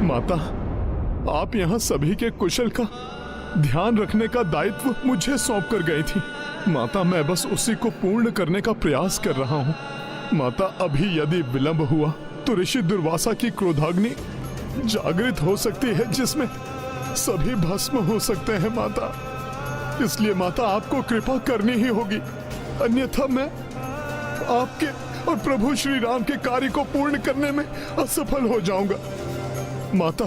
माता, आप यहाँ सभी के कुशल का ध्यान रखने का दायित्व मुझे सौंप कर गई थी। माता, मैं बस उसी को पूर्ण करने का प्रयास कर रहा हूँ। माता, अभी यदि विलंब हुआ तो ऋषि दुर्वासा की क्रोधाग्नि जागृत हो सकती है, जिसमें सभी भस्म हो सकते हैं माता। इसलिए माता, आपको कृपा करनी ही होगी, अन्यथा मैं आपके और प्रभु श्री राम के कार्य को पूर्ण करने में असफल हो जाऊंगा। माता,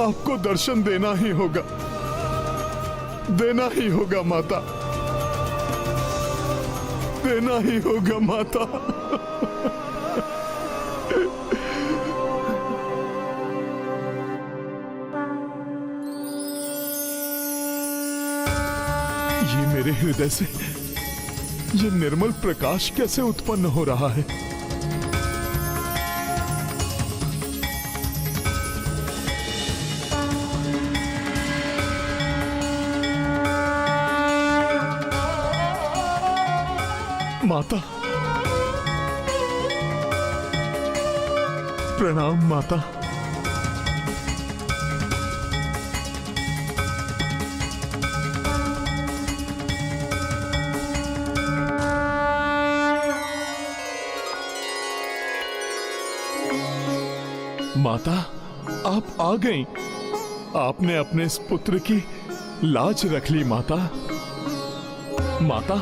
आपको दर्शन देना ही होगा, देना ही होगा माता, देना ही होगा माता। ये मेरे हृदय से ये निर्मल प्रकाश कैसे उत्पन्न हो रहा है? माता, प्रणाम माता। माता, आप आ गईं। आपने अपने इस पुत्र की लाज रख ली माता। माता,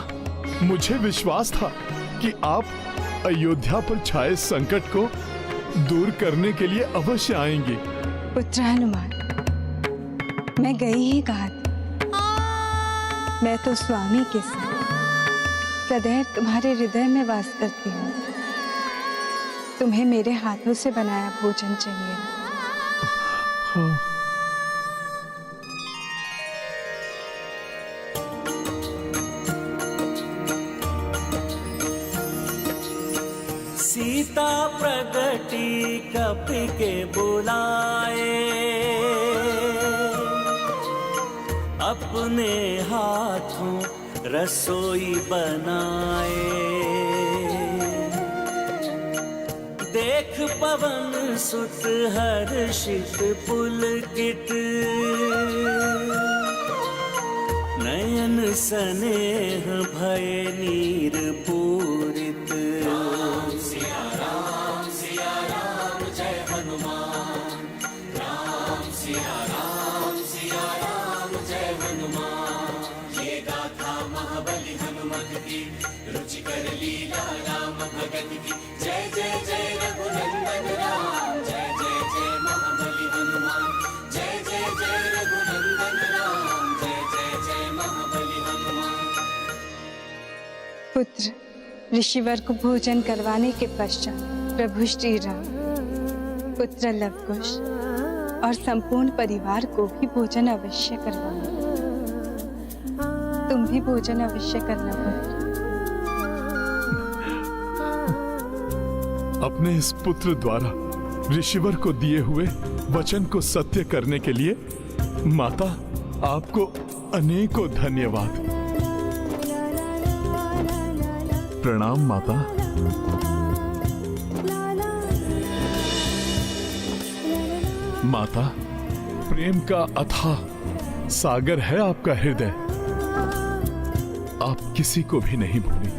मुझे विश्वास था कि आप अयोध्या पर छाए संकट को दूर करने के लिए अवश्य आएंगी। पुत्र हनुमान, मैं गई ही कहा था। मैं तो स्वामी के साथ सदैव तुम्हारे हृदय में वास करती हूँ। तुम्हें मेरे हाथों से बनाया भोजन चाहिए। हाँ। सीता प्रगति कपि के बुलाए, अपने हाथों रसोई बनाए। देख पवन सुत हर्षित पुलकित, नयन स्नेह भय नीर पूरित। राम सिया राम जय हनुमान। राम सिया राम जय हनुमान। ये गाथा महाबली हनुमत की, रुचिकर लीला राम भगत की। जय जय जय रघुनंदन राम, जय जय जय महाबली हनुमान। जय जय जय रघुनंदन राम, जय जय जय महाबली हनुमान। पुत्र, ऋषिवर को भोजन करवाने के पश्चात प्रभु श्री राम, पुत्र लवकुश और संपूर्ण परिवार को भी भोजन अवश्य करवाना। तुम भी भोजन अवश्य करना पुत्र। अपने इस पुत्र द्वारा ऋषिवर को दिए हुए वचन को सत्य करने के लिए माता, आपको अनेकों धन्यवाद। प्रणाम माता। माता, प्रेम का अथाह सागर है आपका हृदय। आप किसी को भी नहीं भूली।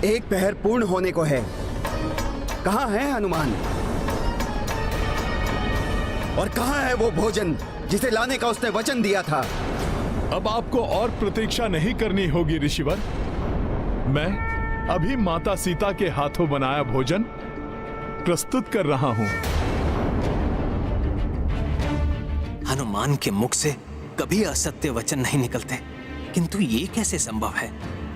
एक पहर पूर्ण होने को है। कहाँ है हनुमान? और कहाँ है वो भोजन जिसे लाने का उसने वचन दिया था? अब आपको और प्रतीक्षा नहीं करनी होगी ऋषिवर। मैं अभी माता सीता के हाथों बनाया भोजन प्रस्तुत कर रहा हूं। हनुमान के मुख से कभी असत्य वचन नहीं निकलते, किंतु ये कैसे संभव है?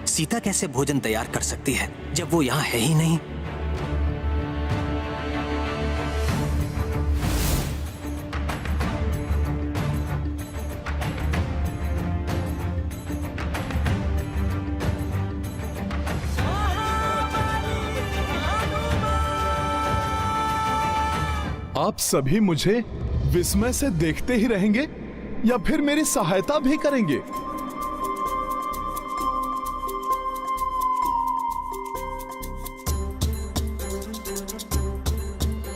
सीता कैसे भोजन तैयार कर सकती है जब वो यहाँ है ही नहीं? आप सभी मुझे विस्मय से देखते ही रहेंगे या फिर मेरी सहायता भी करेंगे?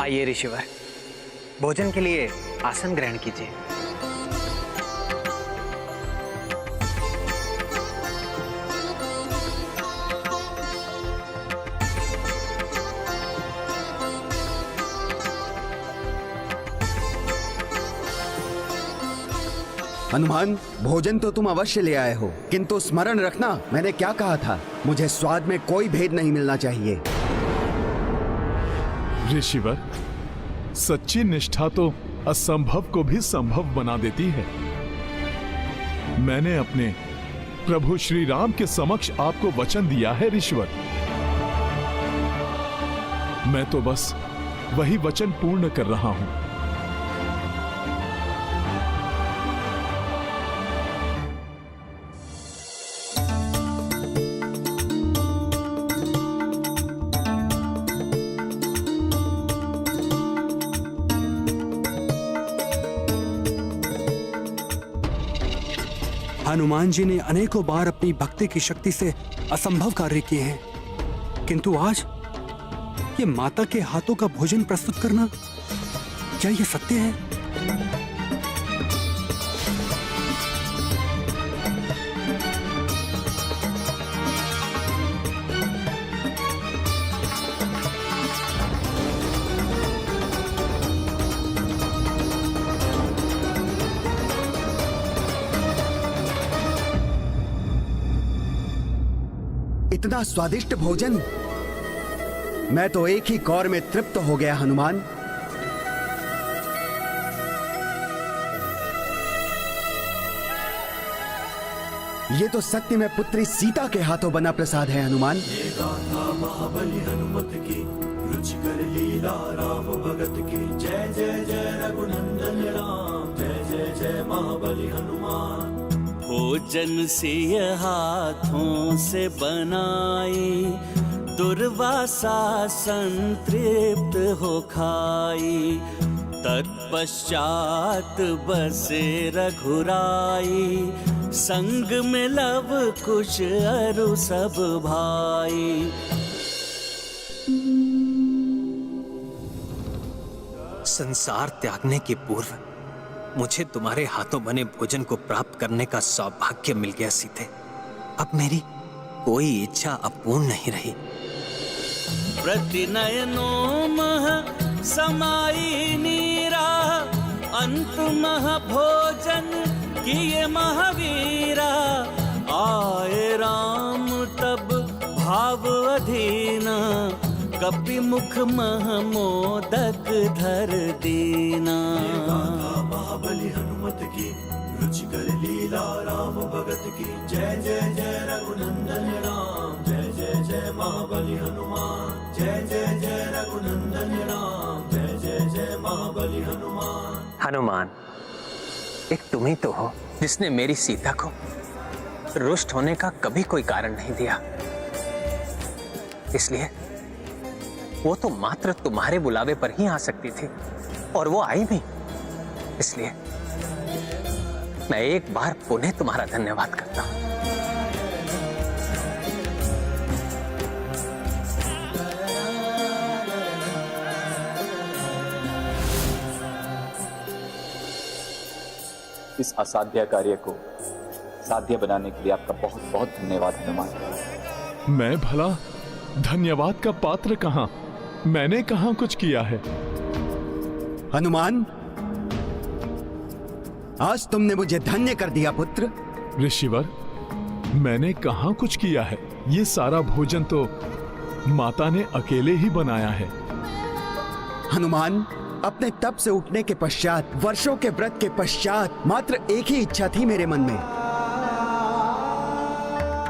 आइए ऋषिवर, भोजन के लिए आसन ग्रहण कीजिए। हनुमान, भोजन तो तुम अवश्य ले आए हो, किंतु स्मरण रखना मैंने क्या कहा था, मुझे स्वाद में कोई भेद नहीं मिलना चाहिए। ऋषिवर, सच्ची निष्ठा तो असंभव को भी संभव बना देती है। मैंने अपने प्रभु श्री राम के समक्ष आपको वचन दिया है ऋषिवर। मैं तो बस वही वचन पूर्ण कर रहा हूं। हनुमान जी ने अनेकों बार अपनी भक्ति की शक्ति से असंभव कार्य किए हैं, किंतु आज ये माता के हाथों का भोजन प्रस्तुत करना, क्या ये सत्य है? इतना स्वादिष्ट भोजन, मैं तो एक ही कौर में तृप्त हो गया हनुमान। ये तो सत्य में पुत्री सीता के हाथों बना प्रसाद है हनुमान। ये गाथा महाबली हनुमत की, रुचिकर लीला राम भगत की। जय जय जय रघुनंदन राम, जय जय जय महाबली हनुमान। भोजन सिय हाथों से बनाई, दुर्वासा संतृप्त हो खाई। तत्पश्चात बसे रघुराई, संग में लव कुश अरु सब भाई। संसार त्यागने के पूर्व मुझे तुम्हारे हाथों बने भोजन को प्राप्त करने का सौभाग्य मिल गया सीते। अब मेरी कोई इच्छा अपूर्ण नहीं रही। प्रतिनयनों मह समाई नीरा, अंत मह भोजन किए महावीरा। आए राम तब भाव अधीना, कपि मुख मह मोदक धर दीना। महाबली हनुमत की, रुचिकर लीला राम भगत की। जय जय जय रघुनंदन राम, जय जय जय महाबली हनुमान। जय जय जय रघुनंदन राम, जय जय जय महाबली हनुमान। हनुमान, एक तुम ही तो हो जिसने मेरी सीता को रुष्ट होने का कभी कोई कारण नहीं दिया। इसलिए वो तो मात्र तुम्हारे बुलावे पर ही आ सकती थी, और वो आई भी। इसलिए मैं एक बार पुनः तुम्हारा धन्यवाद करता हूं। इस असाध्य कार्य को साध्य बनाने के लिए आपका बहुत बहुत धन्यवाद हनुमान। मैं भला धन्यवाद का पात्र कहां? मैंने कहां कुछ किया है? हनुमान, आज तुमने मुझे धन्य कर दिया पुत्र। ऋषिवर, मैंने कहां कुछ किया है? ये सारा भोजन तो माता ने अकेले ही बनाया है। हनुमान, अपने तप से उठने के पश्चात, वर्षों के व्रत के पश्चात, मात्र एक ही इच्छा थी मेरे मन में,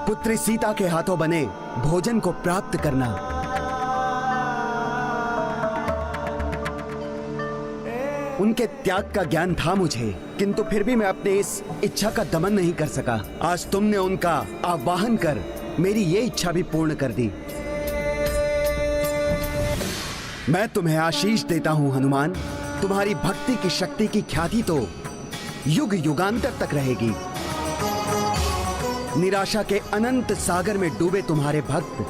पुत्री सीता के हाथों बने भोजन को प्राप्त करना। उनके त्याग का ज्ञान था मुझे, किंतु फिर भी मैं अपने इस इच्छा का दमन नहीं कर सका। आज तुमने उनका आवाहन कर मेरी ये इच्छा भी पूर्ण कर दी। मैं तुम्हें आशीष देता हूं हनुमान। तुम्हारी भक्ति की शक्ति की ख्याति तो युग युगांतर तक रहेगी। निराशा के अनंत सागर में डूबे तुम्हारे भक्त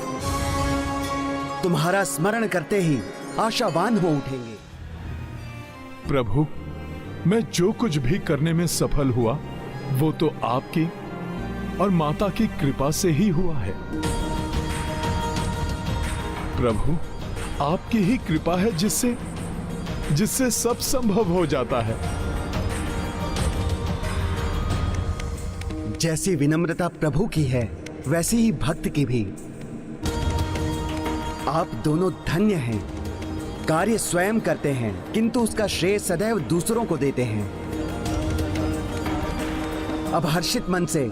तुम्हारा स्मरण करते ही आशावान हो उठेंगे। प्रभु, मैं जो कुछ भी करने में सफल हुआ वो तो आपकी और माता की कृपा से ही हुआ है। प्रभु, आपकी ही कृपा है जिससे सब संभव हो जाता है। जैसी विनम्रता प्रभु की है वैसी ही भक्त की भी। आप दोनों धन्य हैं। कार्य स्वयं करते हैं किंतु उसका श्रेय सदैव दूसरों को देते हैं। अब हर्षित मन से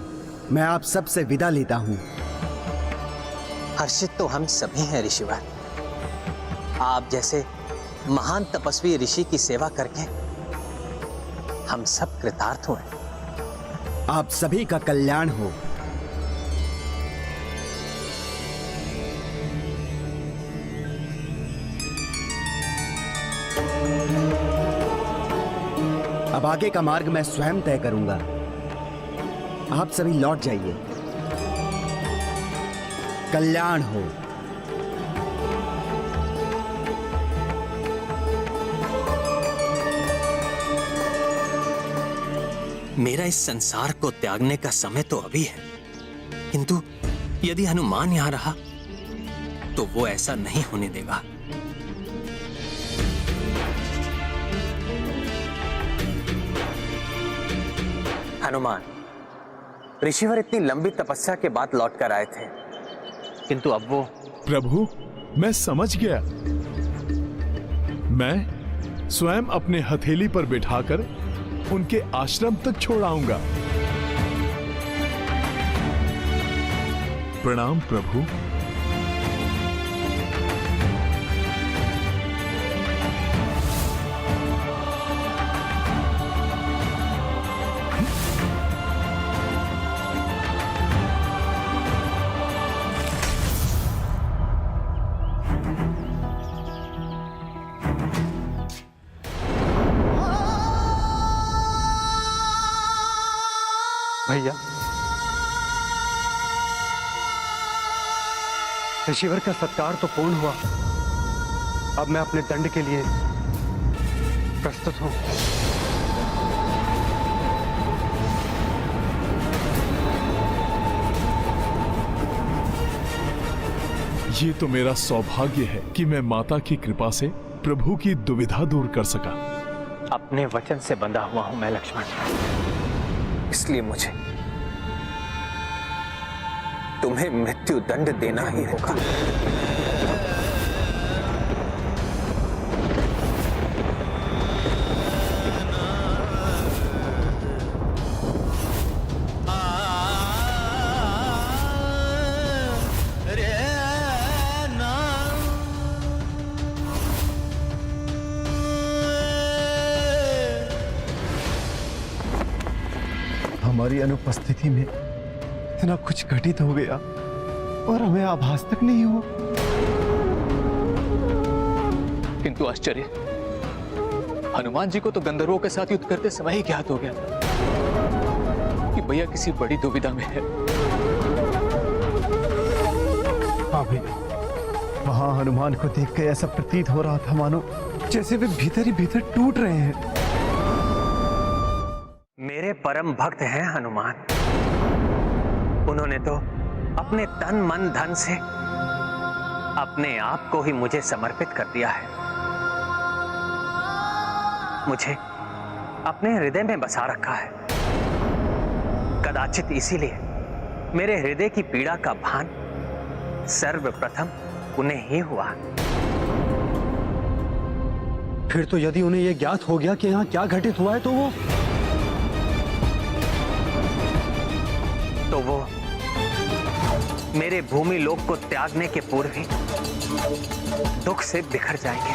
मैं आप सबसे विदा लेता हूं। हर्षित तो हम सभी हैं ऋषिवर। आप जैसे महान तपस्वी ऋषि की सेवा करके हम सब कृतार्थ हुए। आप सभी का कल्याण हो। अब आगे का मार्ग मैं स्वयं तय करूंगा। आप सभी लौट जाइए। कल्याण हो। मेरा इस संसार को त्यागने का समय तो अभी है, किंतु यदि हनुमान यहां रहा तो वो ऐसा नहीं होने देगा। हनुमान, ऋषिवर इतनी लंबी तपस्या के बाद लौट कर आए थे, किंतु अब वो। प्रभु, मैं समझ गया। मैं स्वयं अपने हथेली पर बिठाकर उनके आश्रम तक छोड़ आऊंगा। प्रणाम प्रभु। भैया, ऋषिवर का सत्कार तो पूर्ण हुआ। अब मैं अपने दंड के लिए प्रस्तुत हूं। ये तो मेरा सौभाग्य है कि मैं माता की कृपा से प्रभु की दुविधा दूर कर सका। अपने वचन से बंधा हुआ हूं मैं लक्ष्मण, इसलिए मुझे तुम्हें मृत्यु दंड देना ही होगा। हमारी अनुपस्थिति में इतना कुछ घटित हो गया और हमें आभास तक नहीं हुआ। किंतु आश्चर्य, हनुमान जी को तो गंधर्वों के साथ युद्ध करते समय ही ज्ञात हो गया कि भैया किसी बड़ी दुविधा में है। हाँ भैया, वहां हनुमान को देखकर ऐसा प्रतीत हो रहा था मानो जैसे वे भीतर ही भीतर टूट रहे हैं। मेरे परम भक्त हैं हनुमान। उन्होंने तो अपने तन मन धन से अपने आप को ही मुझे समर्पित कर दिया है। मुझे अपने हृदय में बसा रखा है। कदाचित इसीलिए मेरे हृदय की पीड़ा का भान सर्वप्रथम उन्हें ही हुआ। फिर तो यदि उन्हें यह ज्ञात हो गया कि यहाँ क्या घटित हुआ है तो वो मेरे भूमि लोक को त्यागने के पूर्व ही दुख से बिखर जाएंगे।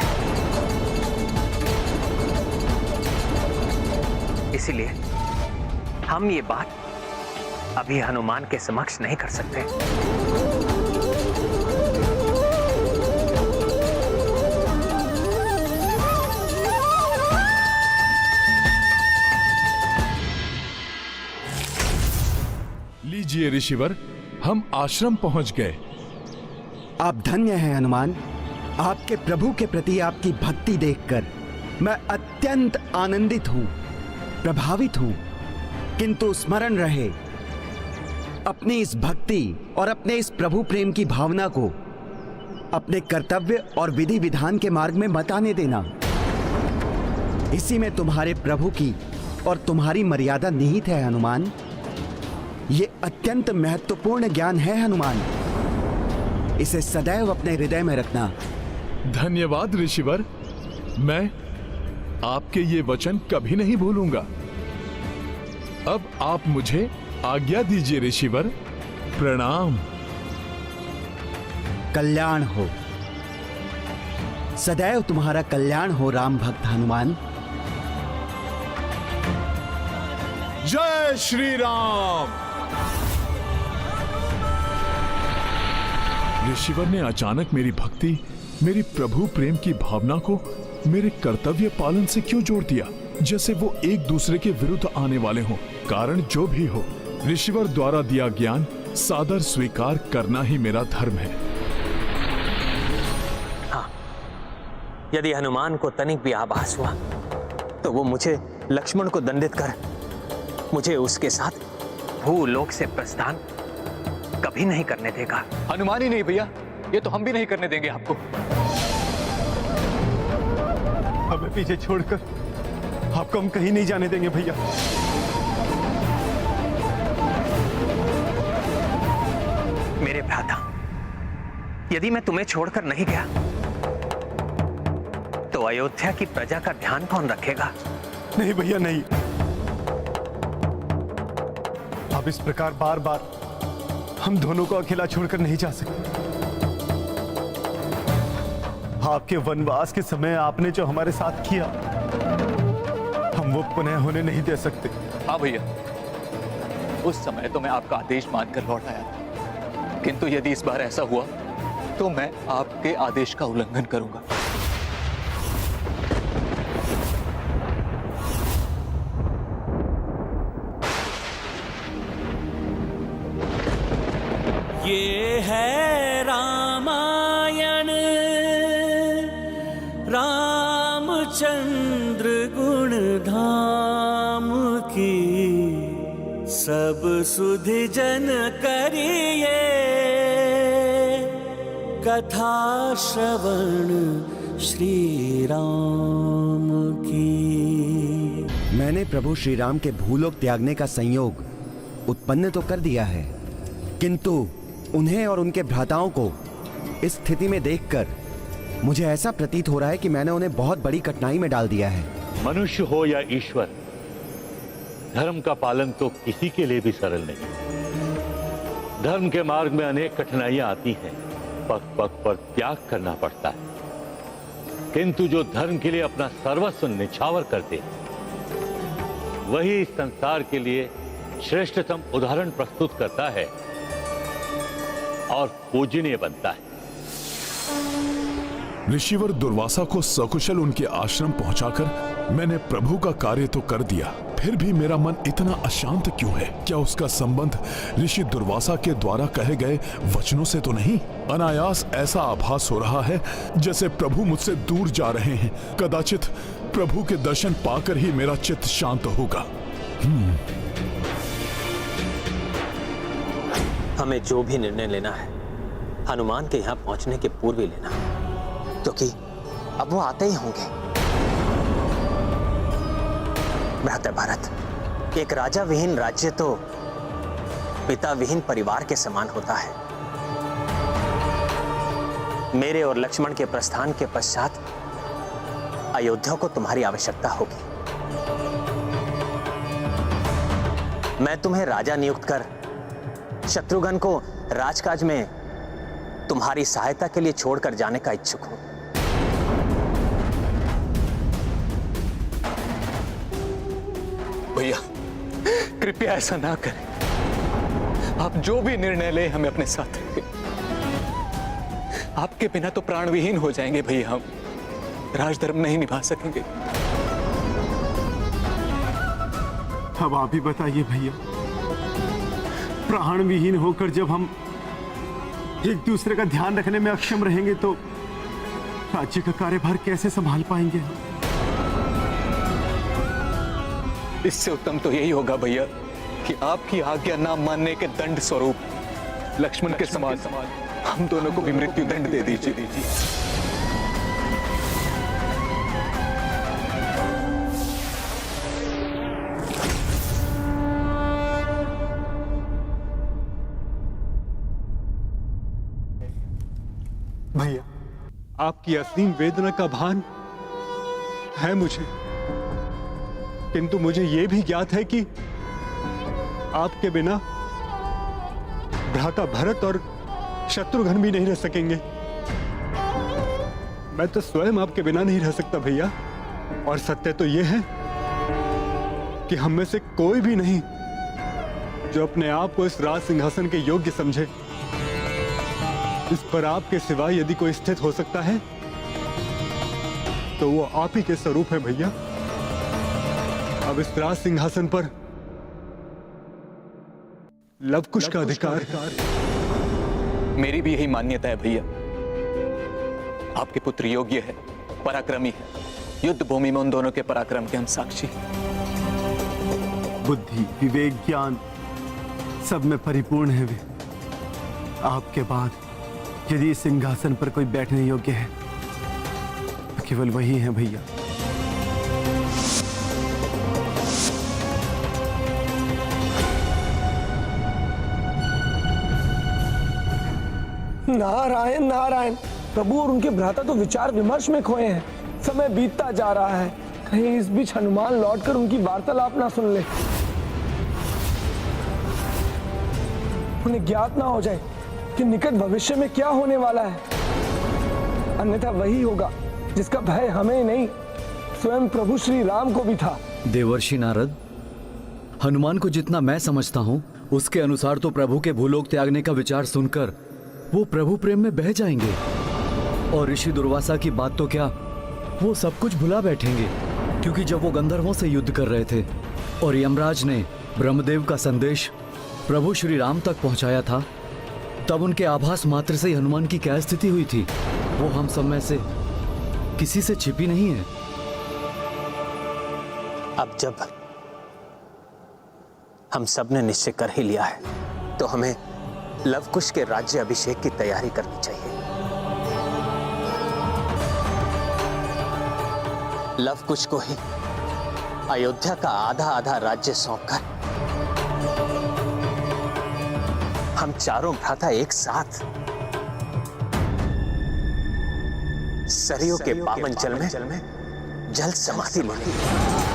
इसलिए हम ये बात अभी हनुमान के समक्ष नहीं कर सकते। लीजिए ऋषिवर, हम आश्रम पहुंच गए। आप धन्य हैं हनुमान। आपके प्रभु के प्रति आपकी भक्ति देखकर मैं अत्यंत आनंदित हूं, प्रभावित हूं। किंतु स्मरण रहे, अपनी इस भक्ति और अपने इस प्रभु प्रेम की भावना को अपने कर्तव्य और विधि विधान के मार्ग में मत आने देना। इसी में तुम्हारे प्रभु की और तुम्हारी मर्यादा निहित है हनुमान। ये अत्यंत महत्वपूर्ण ज्ञान है हनुमान, इसे सदैव अपने हृदय में रखना। धन्यवाद ऋषिवर, मैं आपके ये वचन कभी नहीं भूलूंगा। अब आप मुझे आज्ञा दीजिए ऋषिवर। प्रणाम। कल्याण हो, सदैव तुम्हारा कल्याण हो राम भक्त हनुमान। जय श्री राम। ऋषिवर ने अचानक मेरी भक्ति, मेरी प्रभु प्रेम की भावना को मेरे कर्तव्य पालन से क्यों जोड़ दिया, जैसे वो एक दूसरे के विरुद्ध आने वाले हों। कारण जो भी हो, ऋषिवर द्वारा दिया ज्ञान सादर स्वीकार करना ही मेरा धर्म है। हाँ, यदि हनुमान को तनिक भी आभास हुआ तो वो मुझे लक्ष्मण को दंडित कर मुझे उसके साथ भूलोक से प्रस्थान कभी नहीं करने देगा। हनुमान ही नहीं भैया, ये तो हम भी नहीं करने देंगे आपको। हमें पीछे छोड़कर आपको हम कहीं नहीं जाने देंगे भैया। मेरे भ्राता, यदि मैं तुम्हें छोड़कर नहीं गया तो अयोध्या की प्रजा का ध्यान कौन रखेगा? नहीं भैया नहीं, अब इस प्रकार बार बार हम दोनों को अकेला छोड़कर नहीं जा सकते। आपके वनवास के समय आपने जो हमारे साथ किया, हम वो पुनः होने नहीं दे सकते। हाँ भैया, उस समय तो मैं आपका आदेश मानकर लौट आया था, किंतु यदि इस बार ऐसा हुआ तो मैं आपके आदेश का उल्लंघन करूंगा। ये है रामायण, रामचंद्र गुण धाम की, सब सुधि जन करिए कथा श्रवण श्री राम की। मैंने प्रभु श्री राम के भूलोक त्यागने का संयोग उत्पन्न तो कर दिया है, किंतु उन्हें और उनके भ्राताओं को इस स्थिति में देखकर मुझे ऐसा प्रतीत हो रहा है कि मैंने उन्हें बहुत बड़ी कठिनाई में डाल दिया है। मनुष्य हो या ईश्वर, धर्म का पालन तो किसी के लिए भी सरल नहीं। धर्म के मार्ग में अनेक कठिनाइयां आती हैं, पग पग पर त्याग करना पड़ता है। किंतु जो धर्म के लिए अपना सर्वस्व निछावर करते हैं, वही इस संसार के लिए श्रेष्ठतम उदाहरण प्रस्तुत करता है और पूजनीय बनता है। ऋषिवर दुर्वासा को सकुशल उनके आश्रम पहुंचाकर मैंने प्रभु का कार्य तो कर दिया, फिर भी मेरा मन इतना अशांत क्यों है? क्या उसका संबंध ऋषि दुर्वासा के द्वारा कहे गए वचनों से तो नहीं? अनायास ऐसा आभास हो रहा है जैसे प्रभु मुझसे दूर जा रहे हैं। कदाचित प्रभु के दर्शन पाकर ही मेरा चित्त शांत होगा। हमें जो भी निर्णय लेना है हनुमान के यहाँ पहुंचने के पूर्व ही लेना, क्योंकि अब वो आते ही होंगे। भ्राता भारत, एक राजा विहीन राज्य तो पिता विहीन परिवार के समान होता है। मेरे और लक्ष्मण के प्रस्थान के पश्चात अयोध्या को तुम्हारी आवश्यकता होगी। मैं तुम्हें राजा नियुक्त कर शत्रुघ्न को राजकाज में तुम्हारी सहायता के लिए छोड़कर जाने का इच्छुक हूं। भैया कृपया ऐसा ना करें, आप जो भी निर्णय ले हमें अपने साथ रखें। आपके बिना तो प्राण विहीन हो जाएंगे भैया, हम राजधर्म नहीं निभा सकेंगे। अब आप ही बताइए भैया, प्राण विहीन होकर जब हम एक दूसरे का ध्यान रखने में अक्षम रहेंगे तो राज्य का कार्यभार कैसे संभाल पाएंगे हम? इससे उत्तम तो यही होगा भैया कि आपकी आज्ञा ना मानने के दंड स्वरूप लक्ष्मण के समान हम दोनों को भी मृत्यु दंड दे दीजिए। भैया, आपकी असीम वेदना का भान है मुझे, किंतु मुझे यह भी ज्ञात है कि आपके बिना भ्राता भरत और शत्रुघ्न भी नहीं रह सकेंगे। मैं तो स्वयं आपके बिना नहीं रह सकता भैया। और सत्य तो यह है कि हम में से कोई भी नहीं जो अपने आप को इस राज सिंहासन के योग्य समझे। इस पर आपके सिवा यदि कोई स्थित हो सकता है तो वो आप ही के स्वरूप है भैया। अब इस राज सिंहासन पर लवकुश का अधिकार। मेरी भी यही मान्यता है भैया। आपके पुत्र योग्य है, पराक्रमी है। युद्ध भूमि में उन दोनों के पराक्रम के हम साक्षी हैं। बुद्धि, विवेक, ज्ञान सब में परिपूर्ण है वे। आपके बाद यदि इस सिंहासन पर कोई बैठने योग्य है तो केवल वही है भैया। नारायण नारायण। प्रभु और उनके भ्राता तो विचार विमर्श में खोए हैं। समय बीतता जा रहा है, कहीं इस बीच हनुमान लौटकर उनकी वार्तालाप ना सुन ले, उन्हें ज्ञात ना हो जाए कि निकट भविष्य में क्या होने वाला है। अन्यथा वही होगा जिसका भय हमें ही नहीं स्वयं प्रभु श्री राम को भी था। देवर्षि नारद, हनुमान को जितना मैं समझता हूँ उसके अनुसार तो प्रभु के भूलोक त्यागने का विचार सुनकर वो प्रभु प्रेम में बह जाएंगे और ऋषि दुर्वासा की बात तो क्या, वो सब कुछ भुला बैठेंगे। क्योंकि जब वो गंधर्वों से युद्ध कर रहे थे और यमराज ने ब्रह्मदेव का संदेश प्रभु श्री राम तक पहुंचाया था, तब उनके आभास मात्र से ही हनुमान की क्या स्थिति हुई थी वो हम सब में से किसी से छिपी नहीं है। अब जब हम सब ने निश्चय कर ही लिया है तो हमें लवकुश के राज्य अभिषेक की तैयारी करनी चाहिए। लवकुश को ही अयोध्या का आधा आधा राज्य सौंपकर हम चारों भ्राता एक साथ सरयू के पावन जल में जल समाधि लेंगे।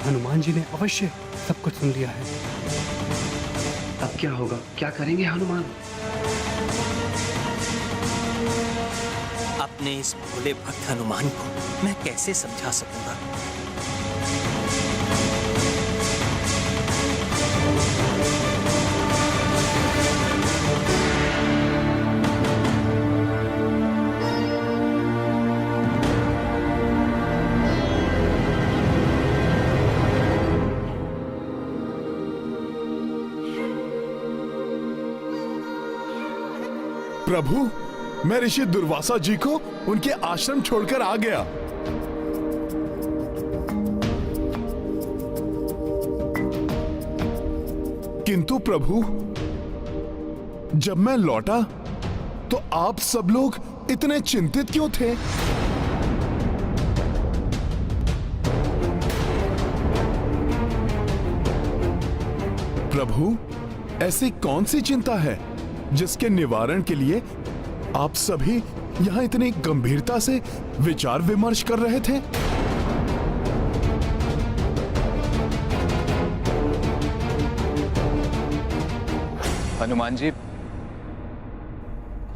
हनुमान जी ने अवश्य सब कुछ सुन लिया है। अब क्या होगा, क्या करेंगे हनुमान? अपने इस भोले भक्त हनुमान को मैं कैसे समझा सकूंगा? प्रभु, मैं ऋषि दुर्वासा जी को उनके आश्रम छोड़कर आ गया। किंतु प्रभु, जब मैं लौटा तो आप सब लोग इतने चिंतित क्यों थे? प्रभु, ऐसी कौन सी चिंता है जिसके निवारण के लिए आप सभी यहां इतनी गंभीरता से विचार विमर्श कर रहे थे? हनुमान जी,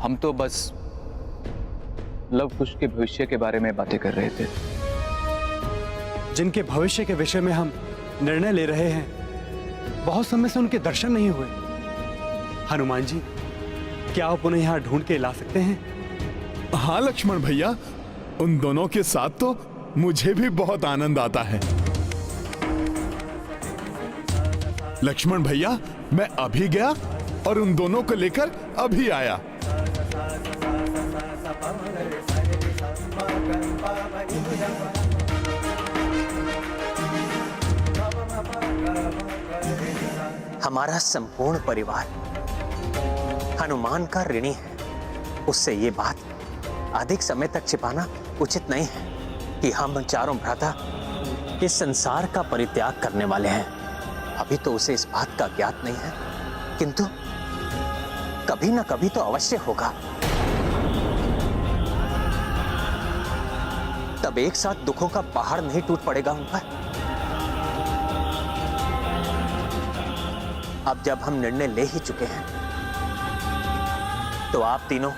हम तो बस लव कुश के भविष्य के बारे में बातें कर रहे थे। जिनके भविष्य के विषय में हम निर्णय ले रहे हैं, बहुत समय से उनके दर्शन नहीं हुए। हनुमान जी, क्या आप उन्हें यहां ढूंढ के ला सकते हैं? हाँ लक्ष्मण भैया, उन दोनों के साथ तो मुझे भी बहुत आनंद आता है। लक्ष्मण भैया, मैं अभी गया और उन दोनों को लेकर अभी आया। हमारा संपूर्ण परिवार हनुमान का ऋणी है। उससे ये बात अधिक समय तक छिपाना उचित नहीं है कि हम चारों भ्राता इस संसार का परित्याग करने वाले हैं। अभी तो उसे इस बात का ज्ञात नहीं है, किंतु कभी ना कभी तो अवश्य होगा। तब एक साथ दुखों का पहाड़ नहीं टूट पड़ेगा उन पर। अब जब हम निर्णय ले ही चुके हैं, तो आप तीनों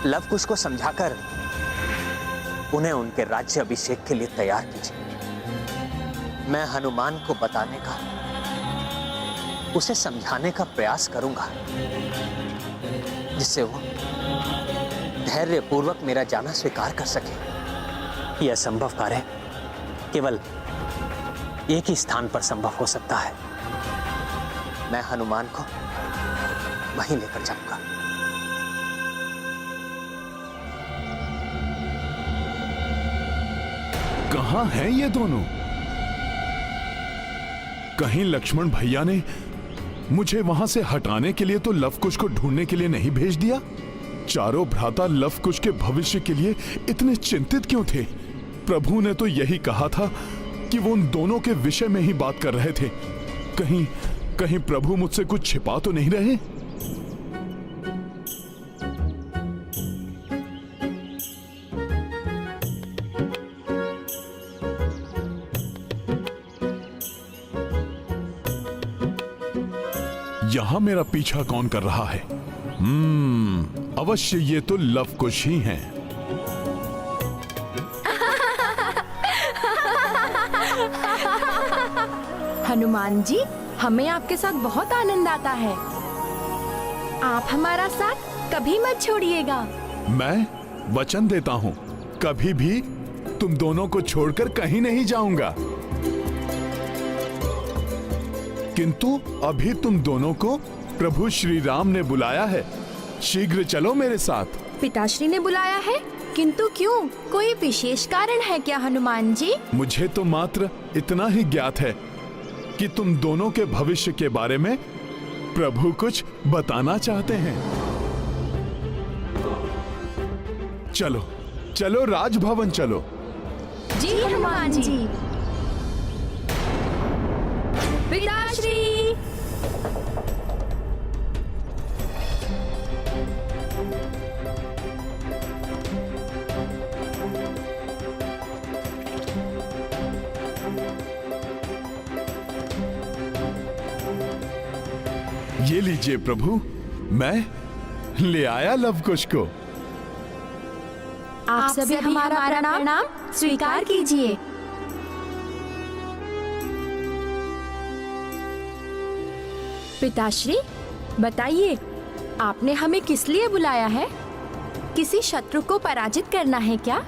लव कुश को समझाकर उन्हें उनके राज्य अभिषेक के लिए तैयार कीजिए। मैं हनुमान को बताने का, उसे समझाने का प्रयास करूंगा, जिससे वो धैर्यपूर्वक मेरा जाना स्वीकार कर सके। यह संभव कार्य केवल एक ही स्थान पर संभव हो सकता है। मैं हनुमान को वहीं लेकर जाऊंगा। कहां हैं ये दोनों? कहीं लक्ष्मण भैया ने मुझे वहां से हटाने के लिए तो लव कुश को ढूंढने के लिए नहीं भेज दिया? चारों भ्राता लव कुश के भविष्य के लिए इतने चिंतित क्यों थे? प्रभु ने तो यही कहा था कि वो उन दोनों के विषय में ही बात कर रहे थे। कहीं प्रभु मुझसे कुछ छिपा तो नहीं रहे? यहां मेरा पीछा कौन कर रहा है? अवश्य ये तो लव कुश ही हैं। हनुमान जी, हमें आपके साथ बहुत आनंद आता है। आप हमारा साथ कभी मत छोड़िएगा। मैं वचन देता हूं, कभी भी तुम दोनों को छोड़कर कहीं नहीं जाऊंगा। किंतु अभी तुम दोनों को प्रभु श्री राम ने बुलाया है। शीघ्र चलो मेरे साथ। पिताश्री ने बुलाया है? किंतु क्यों? कोई विशेष कारण है क्या हनुमान जी? मुझे तो मात्र इतना ही ज्ञात है कि तुम दोनों के भविष्य के बारे में प्रभु कुछ बताना चाहते हैं। चलो चलो, राजभवन चलो। जी हनुमान जी। पिताश्री! ये लीजिए प्रभु, मैं ले आया लव कुश को। आप सभी हमारा प्रणाम स्वीकार कीजिए। पिताश्री, बताइए, आपने हमें किस लिए बुलाया है? किसी शत्रु को पराजित करना है क्या?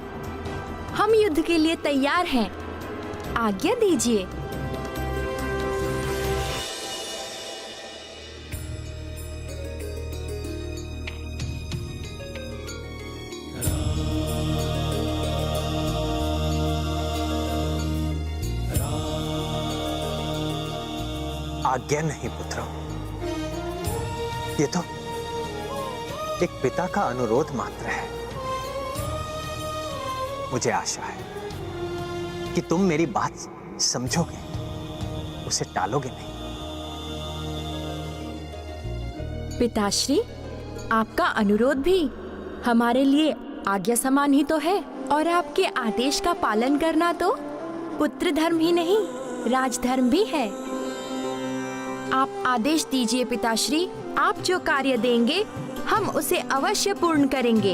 हम युद्ध के लिए तैयार हैं। आज्ञा दीजिए। आज्ञा नहीं पुत्र, एक पिता का अनुरोध मात्र है। मुझे आशा है कि तुम मेरी बात समझोगे, उसे टालोगे नहीं। पिताश्री, आपका अनुरोध भी हमारे लिए आज्ञा समान ही तो है, और आपके आदेश का पालन करना तो पुत्र धर्म ही नहीं, राजधर्म भी है। आप आदेश दीजिए पिताश्री, आप जो कार्य देंगे हम उसे अवश्य पूर्ण करेंगे।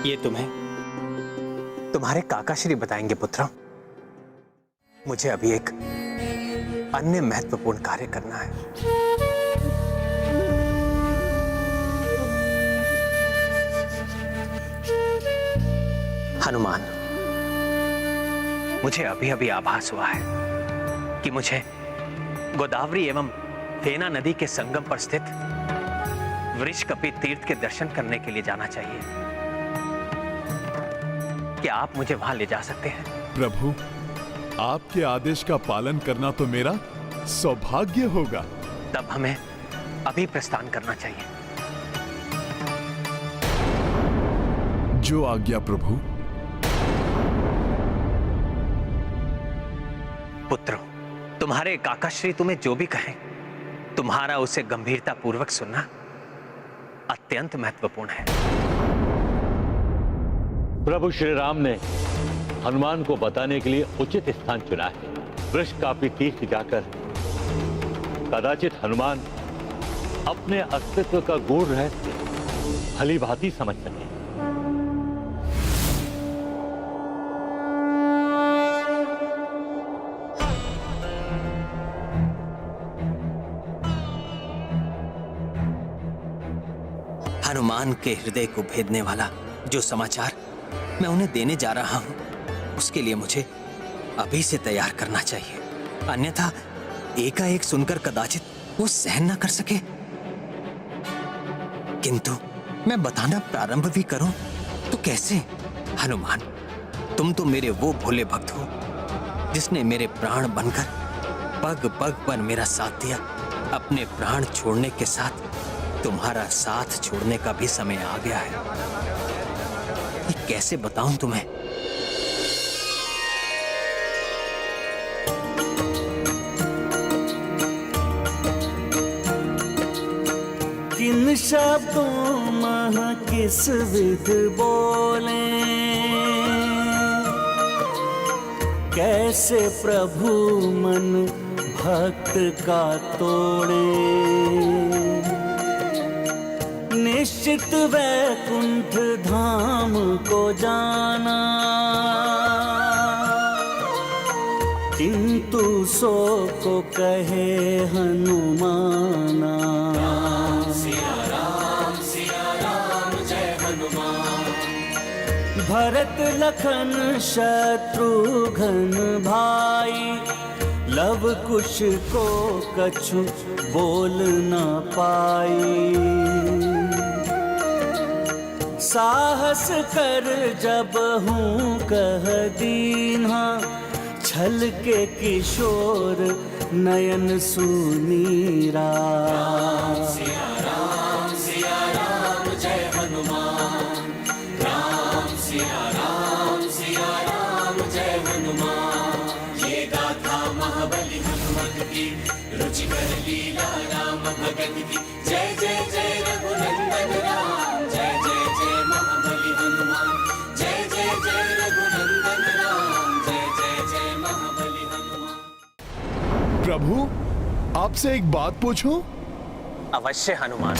ये तुम्हें तुम्हारे काकाश्री बताएंगे पुत्र। मुझे अभी एक अन्य महत्वपूर्ण कार्य करना है। हनुमान, मुझे अभी अभी आभास हुआ है कि मुझे गोदावरी एवं फेना नदी के संगम पर स्थित वृषकपि तीर्थ के दर्शन करने के लिए जाना चाहिए। क्या आप मुझे वहां ले जा सकते हैं? प्रभु, आपके आदेश का पालन करना तो मेरा सौभाग्य होगा। तब हमें अभी प्रस्थान करना चाहिए। जो आज्ञा प्रभु। पुत्रों, तुम्हारे काकाश्री तुम्हें जो भी कहें, तुम्हारा उसे गंभीरता पूर्वक सुनना अत्यंत महत्वपूर्ण है। प्रभु श्री राम ने हनुमान को बताने के लिए उचित स्थान चुना है। वृषकापि तीर्थ जाकर कदाचित हनुमान अपने अस्तित्व का गूढ़ रहस्य भली भांति समझ सके। हनुमान के हृदय को भेदने वाला जो समाचार मैं उन्हें देने जा रहा हूं, उसके लिए मुझे अभी से तैयार करना चाहिए, अन्यथा एकाएक सुनकर कदाचित वो सहन न कर सके। किंतु मैं बताना प्रारंभ भी करूं तो कैसे? हनुमान, तुम तो मेरे वो भोले भक्त हो जिसने मेरे प्राण बनकर पग पग पर मेरा साथ दिया। अपने प्राण छोड़ने के साथ तुम्हारा साथ छोड़ने का भी समय आ गया है। ये कैसे बताऊं तुम्हें? किन शब्दों मह किस विध बोले, कैसे प्रभु मन भक्त का तोड़े। निश्चित वैकुंठ धाम को जाना, किंतु सो को कहे हनुमाना। भरत लखन शत्रुघ्न भाई, लव कुश को कछु बोल न पाई। साहस कर जब हूँ कह दीन्हा, छल के किशोर नयन सुनीरा। राम सिया राम जय हनुमान, राम सिया राम जय हनुमान। ये गाथा महाबली हनुमत की, रुचिकर लीला राम भगत की। जय जय जय रघुनंदन राम, जय जय जय महाबली हनुमान। जय जय जय रघुनंदन राम, जय जय जय महाबली हनुमान। प्रभु, आपसे एक बात पूछूं? अवश्य हनुमान।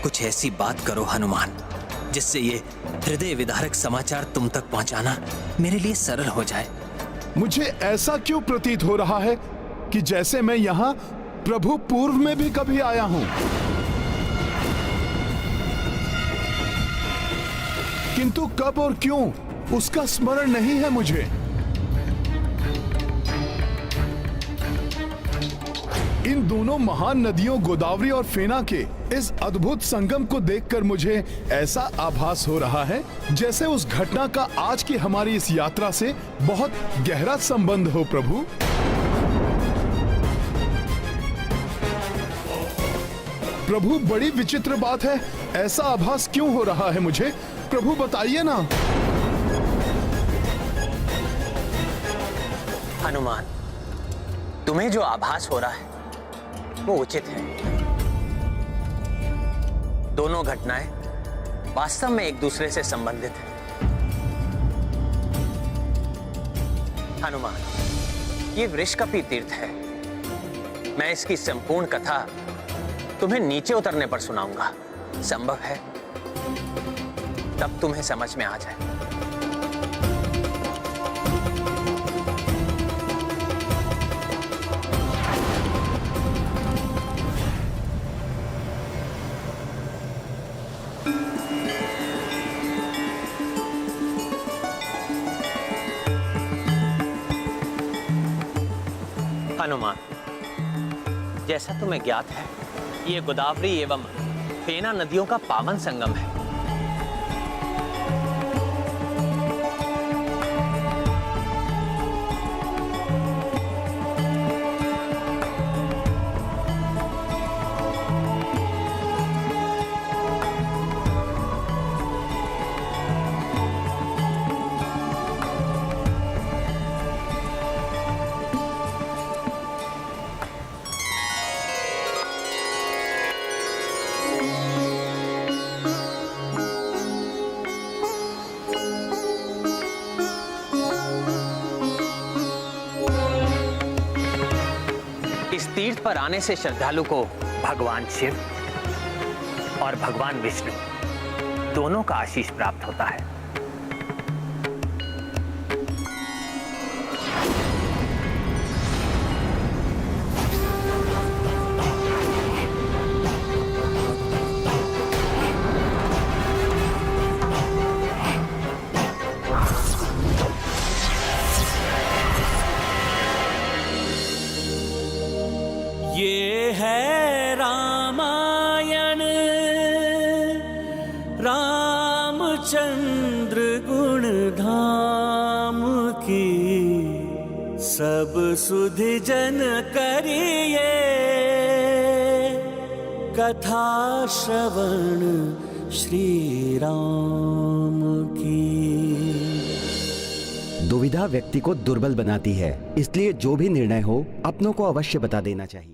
कुछ ऐसी बात करो हनुमान, जिससे ये हृदय विदारक समाचार तुम तक पहुंचाना मेरे लिए सरल हो जाए। मुझे ऐसा क्यों प्रतीत हो रहा है कि जैसे मैं यहाँ प्रभु पूर्व में भी कभी आया हूं, किंतु कब और क्यों उसका स्मरण नहीं है मुझे। इन दोनों महान नदियों गोदावरी और फेना के इस अद्भुत संगम को देखकर मुझे ऐसा आभास हो रहा है जैसे उस घटना का आज की हमारी इस यात्रा से बहुत गहरा संबंध हो। प्रभु, प्रभु बड़ी विचित्र बात है, ऐसा आभास क्यों हो रहा है मुझे? प्रभु बताइए ना। हनुमान, तुम्हें जो आभास हो रहा है वो उचित है। दोनों घटनाएं वास्तव में एक दूसरे से संबंधित हैं। हनुमान, ये वृषकपी तीर्थ है। मैं इसकी संपूर्ण कथा तुम्हें नीचे उतरने पर सुनाऊंगा। संभव है तब तुम्हें समझ में आ जाए। हनुमान, जैसा तुम्हें ज्ञात है, ये गोदावरी एवं फेना नदियों का पावन संगम है। इस तीर्थ पर आने से श्रद्धालु को भगवान शिव और भगवान विष्णु दोनों का आशीष प्राप्त होता है। ये है रामायण, रामचंद्र गुण धाम की, सब सुधि जन करिए कथा श्रवण श्री राम की। दुविधा व्यक्ति को दुर्बल बनाती है, इसलिए जो भी निर्णय हो अपनों को अवश्य बता देना चाहिए।